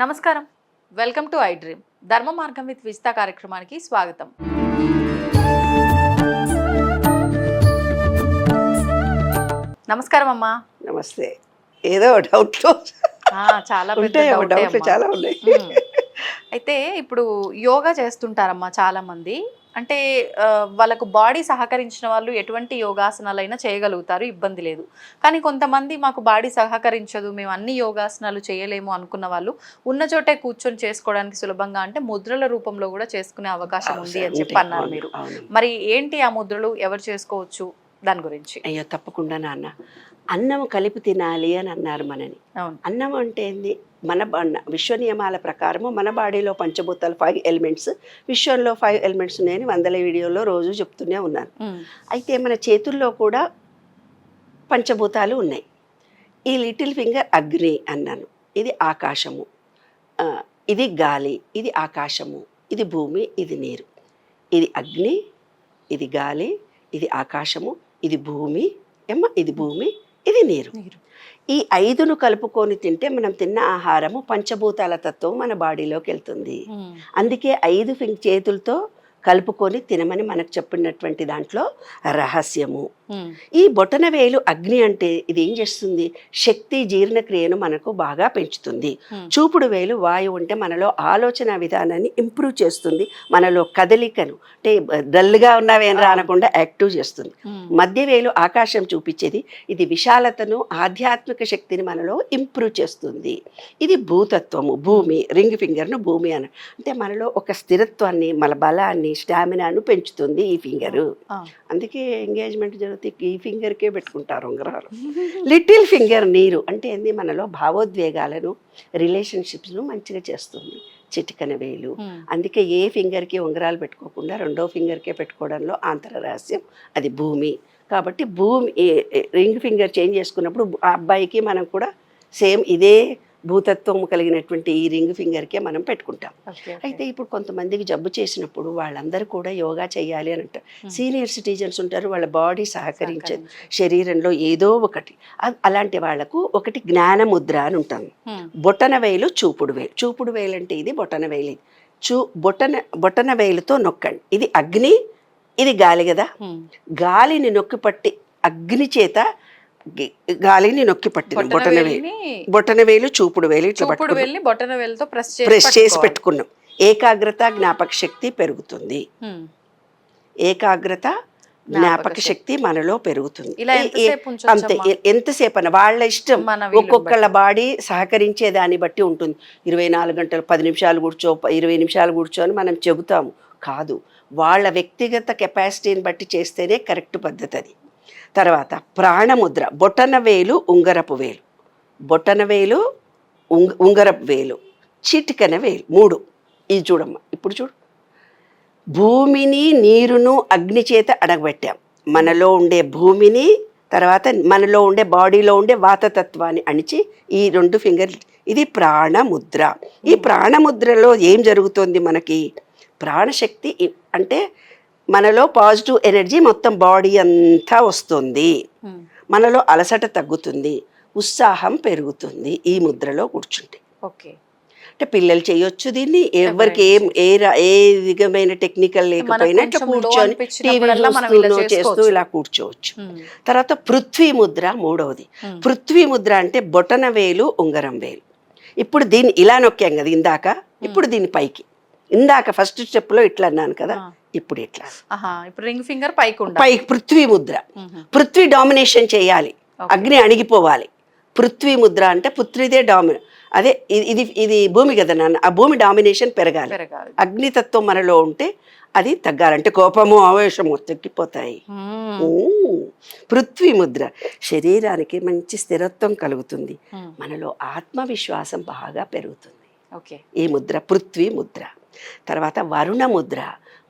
నమస్కారం, welcome to I dream. ధర్మ మార్గం విత్ విజిత కార్యక్రమానికి స్వాగతం. నమస్కారం అమ్మా. నమస్తే. ఏదో డౌట్ చాలా చాలా ఉన్నాయి. అయితే ఇప్పుడు యోగా చేస్తుంటారమ్మా చాలా మంది. అంటే వాళ్ళకు బాడీ సహకరించిన వాళ్ళు ఎటువంటి యోగాసనాలైనా చేయగలుగుతారు, ఇబ్బంది లేదు. కానీ కొంతమంది మాకు బాడీ సహకరించదు, మేము అన్ని యోగాసనాలు చేయలేము అనుకున్న వాళ్ళు ఉన్న చోటే కూర్చొని చేసుకోవడానికి సులభంగా అంటే ముద్రల రూపంలో కూడా చేసుకునే అవకాశం ఉంది అని చెప్పి అన్నారు మీరు. మరి ఏంటి ఆ ముద్రలు, ఎవరు చేసుకోవచ్చు దాని గురించి? అయ్యో తప్పకుండా నాన్న, అన్నం కలిపి తినాలి అని అన్నారు మనని. అన్నం అంటే ఏంది? మన విశ్వ నియమాల ప్రకారము మన బాడీలో పంచభూతాలు 5 ఎలిమెంట్స్, విశ్వంలో 5 ఎలిమెంట్స్ ఉన్నాయని 100 వీడియోలో రోజు చెప్తూనే ఉన్నాను. అయితే మన చేతుల్లో కూడా పంచభూతాలు ఉన్నాయి. ఈ లిటిల్ ఫింగర్ అగ్ని అన్నాను, ఇది ఆకాశము, ఇది గాలి, ఇది ఆకాశము, ఇది భూమి, ఇది నీరు. ఇది అగ్ని, ఇది గాలి, ఇది ఆకాశము, ఇది భూమి, ఇది భూమి, ఇది నీరు. ఈ 5ను కలుపుకొని తింటే మనం తిన్న ఆహారము పంచభూతాల తత్వం మన బాడీలోకి వెళ్తుంది. అందుకే 5 చేతులతో కలుపుకొని తినమని మనకు చెప్పినటువంటి దాంట్లో రహస్యము. ఈ బొటన వేలు అగ్ని అంటే ఇది ఏం చేస్తుంది? శక్తి, జీర్ణక్రియను మనకు బాగా పెంచుతుంది. చూపుడు వేలు వాయువు అంటే మనలో ఆలోచన విధానాన్ని ఇంప్రూవ్ చేస్తుంది, మనలో కదలికను అంటే డల్గా ఉన్నవేనరా అనకుండా యాక్టివ్ చేస్తుంది. మధ్య వేలు ఆకాశం చూపించేది, ఇది విశాలతను, ఆధ్యాత్మిక శక్తిని మనలో ఇంప్రూవ్ చేస్తుంది. ఇది భూతత్వము, భూమి. రింగ్ ఫింగర్ను భూమి అని అంటే మనలో ఒక స్థిరత్వాన్ని, మన బలాన్ని, స్టామినాను పెంచుతుంది ఈ ఫింగరు. అందుకే ఎంగేజ్మెంట్ జరిగితే ఈ ఫింగర్కే పెట్టుకుంటారు ఉంగరాలు. లిటిల్ ఫింగర్ నీరు అంటే ఏంది? మనలో భావోద్వేగాలను, రిలేషన్షిప్స్ను మంచిగా చేస్తుంది చిటికన వేలు. అందుకే ఏ ఫింగర్కి ఉంగరాలు పెట్టుకోకుండా 2వ ఫింగర్కే పెట్టుకోవడంలో ఆంతర రహస్యం. అది భూమి. కాబట్టి భూమి రింగ్ ఫింగర్ చేంజ్ చేసుకున్నప్పుడు ఆ అబ్బాయికి మనం కూడా సేమ్ ఇదే భూతత్వం కలిగినటువంటి ఈ రింగ్ ఫింగర్కే మనం పెట్టుకుంటాం. అయితే ఇప్పుడు కొంతమందికి జబ్బు చేసినప్పుడు వాళ్ళందరూ కూడా యోగా చేయాలి అని అంటారు. సీనియర్ సిటిజన్స్ ఉంటారు, వాళ్ళ బాడీ సహకరించదు, శరీరంలో ఏదో ఒకటి. అలాంటి వాళ్లకు ఒకటి జ్ఞానముద్ర అని ఉంటుంది. బొటన వేలు, చూపుడు వేలు. చూపుడు వేలు అంటే ఇది బొటన వేలు. బొటన వేలుతో నొక్కండి. ఇది అగ్ని, ఇది గాలి కదా. గాలిని నొక్కి పట్టి అగ్ని చేత గాలిని నొక్కి పట్టింది. బొటన వేలు, చూపుడు వేలు ఇట్లా ప్రెస్ చేసి పెట్టుకున్నాం. ఏకాగ్రత, జ్ఞాపక శక్తి పెరుగుతుంది. ఏకాగ్రత, జ్ఞాపక శక్తి మనలో పెరుగుతుంది. అంతే. ఎంతసేపు అన్న వాళ్ళ ఇష్టం, ఒక్కొక్కళ్ళ బాడీ సహకరించే దాన్ని బట్టి ఉంటుంది. 24 గంటలు 10 నిమిషాలు కూర్చో, 20 నిమిషాలు కూర్చో అని మనం చెబుతాము. కాదు, వాళ్ళ వ్యక్తిగత కెపాసిటీని బట్టి చేస్తేనే కరెక్ట్ పద్ధతి అది. తర్వాత ప్రాణముద్ర. బొటన వేలు, ఉంగరపు వేలు. బొటన వేలు, ఉంగరపు వేలు, చిటికన వేలు, 3. ఇది చూడమ్మా, ఇప్పుడు చూడు. భూమిని, నీరును అగ్ని చేత అడగబెట్టాం. మనలో ఉండే భూమిని, తర్వాత మనలో ఉండే బాడీలో ఉండే వాతతత్వాన్ని అణిచి ఈ 2 ఫింగర్లు, ఇది ప్రాణముద్ర. ఈ ప్రాణముద్రలో ఏం జరుగుతుంది? మనకి ప్రాణశక్తి అంటే మనలో పాజిటివ్ ఎనర్జీ మొత్తం బాడీ అంతా వస్తుంది, మనలో అలసట తగ్గుతుంది, ఉత్సాహం పెరుగుతుంది ఈ ముద్రలో కూర్చుంటే. ఓకే. అంటే పిల్లలు చేయొచ్చు దీన్ని, ఎవరికి ఏ విధమైన టెక్నికల్ లేకపోయినా ఇట్లా కూర్చొని టీవీ చేస్తూ ఇలా కూర్చోవచ్చు. తర్వాత పృథ్వీ ముద్ర 3వది. పృథ్వీ ముద్ర అంటే బొటన వేలు, ఉంగరం వేలు. ఇప్పుడు దీన్ని ఇలా నొక్కాం కదా ఇందాక, ఇప్పుడు దీని పైకి. ఇందాక ఫస్ట్ స్టెప్ లో ఇట్లా అన్నాను కదా, ఇప్పుడు ఇట్లా. ఇప్పుడు రింగ్ ఫింగర్ పైకి పృథ్వీ ముద్ర. పృథ్వీ డామినేషన్ చేయాలి, అగ్ని అణిగిపోవాలి. పృథ్వీ ముద్ర అంటే పృథ్వీదే అదే ఇది భూమి కదా నాన్న, ఆ భూమి డామినేషన్ పెరగాలి. అగ్నితత్వం మనలో ఉంటే అది తగ్గాలంటే కోపము, ఆవేశము తగ్గిపోతాయి. పృథ్వీ ముద్ర శరీరానికి మంచి స్థిరత్వం కలుగుతుంది, మనలో ఆత్మవిశ్వాసం బాగా పెరుగుతుంది. ఈ ముద్ర పృథ్వీ ముద్ర. తర్వాత వరుణ ముద్ర.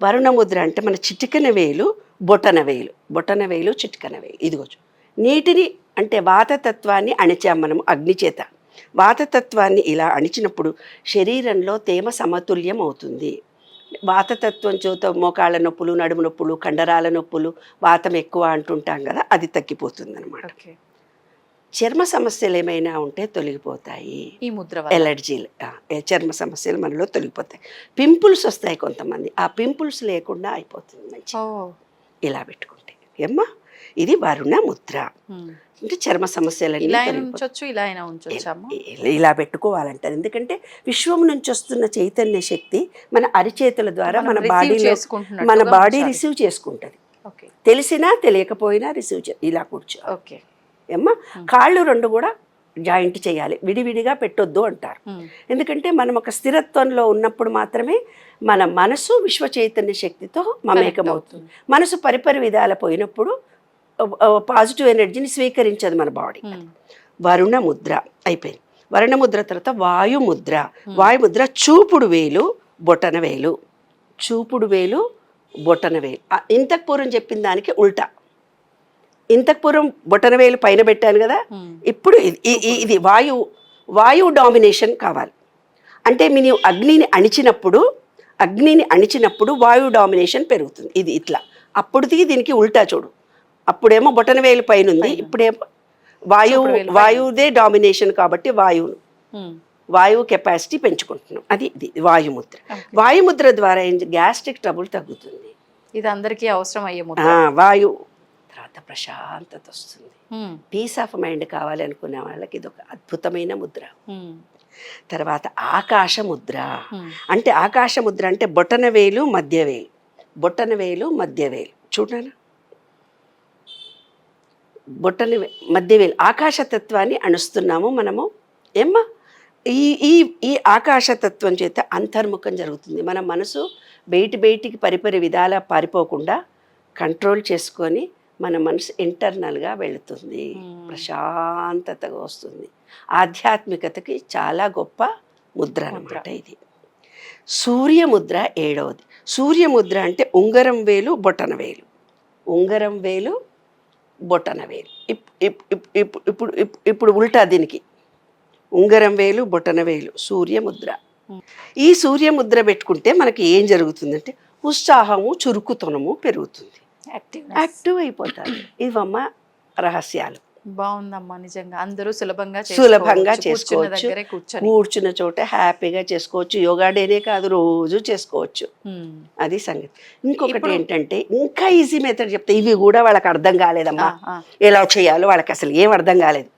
వరుణ ముద్ర అంటే మన చిటికన వేలు, బొటన వేలు, బొటన వేలు, చిటికన వేలు. ఇదిగో నీటిని అంటే వాతతత్వాన్ని అణిచాం మనం అగ్ని చేత. వాతతత్వాన్ని ఇలా అణిచినప్పుడు శరీరంలో తేమ సమతుల్యం అవుతుంది. వాతతత్వం చేత మోకాళ్ళ నొప్పులు, నడుము నొప్పులు, కండరాల నొప్పులు, వాతం ఎక్కువ అంటుంటాం కదా, అది తగ్గిపోతుంది అనమాట. చర్మ సమస్యలు ఏమైనా ఉంటే తొలగిపోతాయి. ఈ ముద్ర వల్ల. ఎలర్జీలు, చర్మ సమస్యలు మనలో తొలగిపోతాయి. పింపుల్స్ వస్తాయి కొంతమంది, ఆ పింపుల్స్ లేకుండా అయిపోతుంది మంచి ఇలా పెట్టుకుంటే. ఏమ్మా ఇది వరుణ ముద్ర. అంటే చర్మ సమస్యలన్నీ ఇలా ఉంచొచ్చు, ఇలా అయినా ఉంచొచ్చమ్మా. ఇలా పెట్టుకోవాలంటారు. ఎందుకంటే విశ్వం నుంచి వస్తున్న చైతన్య శక్తి మన అరిచేతుల ద్వారా మన బాడీలో మన బాడీ రిసీవ్ చేసుకుంటుంది. తెలిసినా తెలియకపోయినా రిసీవ్ ఇలా కూర్చో. ఓకే ఏమ్మా కాళ్ళు రెండు కూడా జాయింట్ చేయాలి, విడివిడిగా పెట్టొద్దు అంటారు. ఎందుకంటే మనం ఒక స్థిరత్వంలో ఉన్నప్పుడు మాత్రమే మన మనసు విశ్వ చైతన్య శక్తితో మమేకమవుతుంది. మనసు పరిపరి విధాల పోయినప్పుడు పాజిటివ్ ఎనర్జీని స్వీకరించదు మన బాడీ. వరుణ ముద్ర అయిపోయింది. వరుణ ముద్ర తర్వాత వాయుముద్ర. వాయుముద్ర చూపుడు వేలు బొటన వేలు, చూపుడు వేలు బొటన వేలు. ఇంతకు పూర్వం చెప్పిన దానికి ఉల్టా. ఇంతకు పూర్వం బొటన వేలు పైన పెట్టాను కదా, ఇప్పుడు ఇది వాయువు డామినేషన్ కావాలి. అంటే మీరు అగ్నిని అణిచినప్పుడు వాయువు డామినేషన్ పెరుగుతుంది. ఇది ఇట్లా. అప్పుడు దీనికి ఉల్టా చూడు. అప్పుడేమో బొటన వేలు పైన ఉంది, ఇప్పుడేమో వాయువుదే డామినేషన్ కాబట్టి వాయువు కెపాసిటీ పెంచుకుంటున్నాం. అది ఇది వాయుముద్ర. వాయుముద్ర ద్వారా గ్యాస్ట్రిక్ ట్రబుల్ తగ్గుతుంది. ఇది అందరికీ అవసరం అయ్యే వాయువు తర్వాత ప్రశాంతత వస్తుంది. పీస్ ఆఫ్ మైండ్ కావాలి అనుకునే వాళ్ళకి ఇది ఒక అద్భుతమైన ముద్ర. తర్వాత ఆకాశ ముద్ర. అంటే ఆకాశ ముద్ర అంటే బొటన వేలు మధ్య వేలు, బొటన వేలు మధ్య వేలు చూడనా, బొట్టని మధ్య వేలు ఆకాశతత్వాన్ని అణుస్తున్నాము మనము. ఏమ్మా ఈ ఆకాశతత్వం చేత అంతర్ముఖం జరుగుతుంది. మన మనసు బయటికి పరిపరి విధాలా పారిపోకుండా కంట్రోల్ చేసుకొని మన మనసు ఇంటర్నల్గా వెళుతుంది, ప్రశాంతతగా వస్తుంది. ఆధ్యాత్మికతకి చాలా గొప్ప ముద్ర అన్నమాట ఇది. సూర్యముద్ర 7వది. సూర్యముద్ర అంటే ఉంగరం వేలు బొటన వేలు, ఉంగరం వేలు బొటన వేలు. ఇప్పుడు ఉల్టా దీనికి ఉంగరం వేలు బొటన వేలు సూర్యముద్ర. ఈ సూర్యముద్ర పెట్టుకుంటే మనకి ఏం జరుగుతుందంటే ఉత్సాహము చురుకుతనము పెరుగుతుంది, యాక్టివ్ అయిపోతారు. ఇవమ్మ రహస్యాలు. బాగుందమ్మా, నిజంగా అందరూ సులభంగా చేసుకోవచ్చు, కూర్చున్న చోట హ్యాపీగా చేసుకోవచ్చు. యోగా డేనే కాదు, రోజు చేసుకోవచ్చు. అది సంగతి. ఇంకొకటి ఏంటంటే ఇంకా ఈజీ మెథడ్ చెప్తే, ఇవి కూడా వాళ్ళకి అర్థం కాలేదమ్మా, ఎలా చేయాలో వాళ్ళకి అసలు ఏం అర్థం కాలేదు.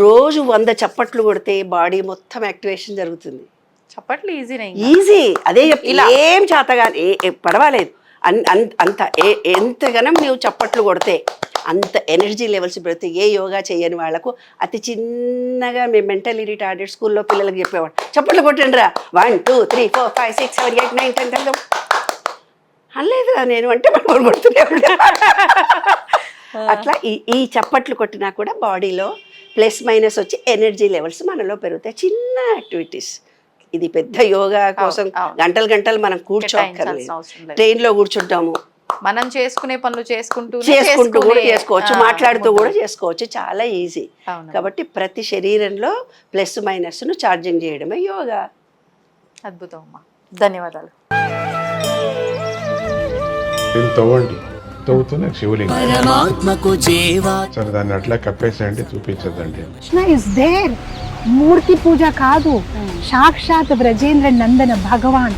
రోజు 100 చప్పట్లు కొడితే బాడీ మొత్తం యాక్టివేషన్ జరుగుతుంది. చప్పట్లు ఈజీ, అదే ఏం చేతగా పర్వాలేదు. అంత ఎంతగానో నువ్వు చప్పట్లు కొడితే అంత ఎనర్జీ లెవెల్స్ పెడితే ఏ యోగా చేయని వాళ్ళకు అతి చిన్నగా మేము మెంటల్ రిటార్డెడ్ స్కూల్లో పిల్లలకి చెప్పేవాడు, చప్పట్లు కొట్టండి రా, 1 2 3 4 5 6 7 8 9 10 10 అనలేదురా నేను అంటే మనం కొడుతూనే అట్లా ఈ చప్పట్లు కొట్టినా కూడా బాడీలో ప్లస్ మైనస్ వచ్చి ఎనర్జీ లెవెల్స్ మనలో పెరుగుతాయి. చిన్న యాక్టివిటీస్. ఇది పెద్ద యోగా కోసం గంటలు మనం కూర్చోక్కర్లేదు. ట్రైన్లో కూర్చుంటాము, మనం చేసుకునే పనులు చేసుకుంటూ కూడా చేసుకోవచ్చు, మాట్లాడుతూ కూడా చేసుకోవచ్చు. చాలా ఈజీ. కాబట్టి ప్రతి శరీరంలో ప్లస్ మైనస్ను ఛార్జింగ్ చేయడమే యోగా. అద్భుతం అమ్మా, ధన్యవాదాలు. తవ్వుతున్న శివలింగం సరే దాన్ని అట్లా కప్పేసేయండి, చూపించదండి. Krishna is there. మూర్తి పూజ కాదు, సాక్షాత్ బ్రజేంద్ర నందన భగవాన్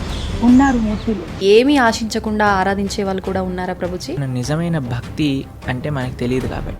ఉన్నారు మూర్తిలో. ఏమీ ఆశించకుండా ఆరాధించే వాళ్ళు కూడా ఉన్నారా ప్రభుజీ? నిజమైన భక్తి అంటే మనకు తెలియదు కాబట్టి